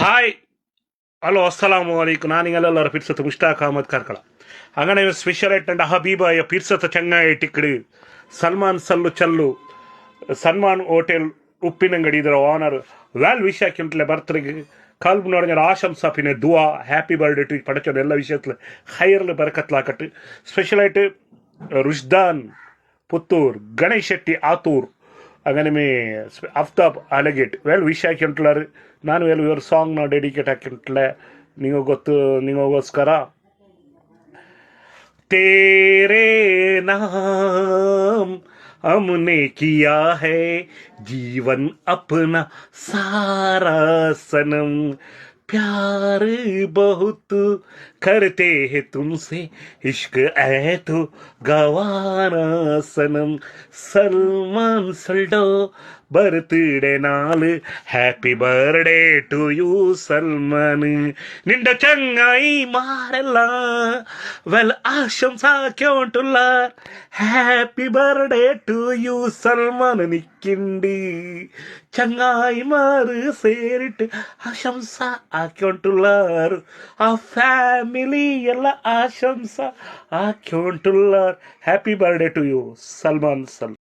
hi hello അസ്സലാമു അലൈക്കും ഞാൻ നിങ്ങളെല്ലാവരും പിരിസത്ത് മുഷ്താഖ് അഹമ്മദ് കാർക്കള അങ്ങനെ സ്പെഷ്യലായിട്ട് എൻ്റെ ഹബീബായ പിരിസത്ത് ചങ്ങായിട്ടിക്കട് സൽമാൻ സല്ലു ചല്ലു സൽമാൻ ഹോಟೆಲ್ ഉപ്പിനಂಗಡಿ ಇದರ ಓನರ್ ವೆಲ್ ವಿಶ್ ಹಾಕಿಂಟ್ಲೆ ಬರ್ತ್ರಿಗೆ ಕಲ್ಬ್ ನೋಡಿದ ಆಶಂಸ പിന്നെ ദുആ ഹാപ്പി ബർത്ത്ഡേ ടു പഠിച്ചത് എല്ലാ വിഷയത്തിലും ഹൈറിൽ ബർക്കത്തിലാക്കട്ടെ സ്പെഷ്യലായിട്ട് റുഷ്ദാൻ പുത്തൂർ ഗണേഷ് ಶೆಟ್ಟಿ ಆತೂರ್ അങ്ങനെ മേ ಅಫ್ತಾಬ್ ಅಲಗೇಟ್ ವೆಲ್ ವಿಶ್ ಹಾಕಿಂಟ್ಲಾರು ನಾನು ವೆಲ್ ಇವ್ರ ಸಾಂಗ್ನ ಡೆಡಿಕೇಟ್ ಹಾಕಿಂಟ್ಲೆ ನಿಮಗೋಸ್ಕರ तेरे नाम हमने किया है जीवन अपना सारा सनम प्यार बहुत करते हैं तुमसे इश्क है तो गवारा सनम सलमान सल्डो ബർത്ത്ഡേ നാള് happy birthday to you Salman നിന്റെ ചങ്ങായി മാരല്ല വെൽ ആശംസാക്കിയോണ്ടുള്ള happy birthday to you Salman നിക്കിണ്ട് ചങ്ങായിമാർ സേരിട്ട് ആശംസ ആക്കിയോണ്ടുള്ള ആ ഫാമിലി ಎಲ್ಲ ಆಶಂಸ ಆಕಿಯೋಂಟುಲ್ಲ happy birthday to you Salman ಸಲ್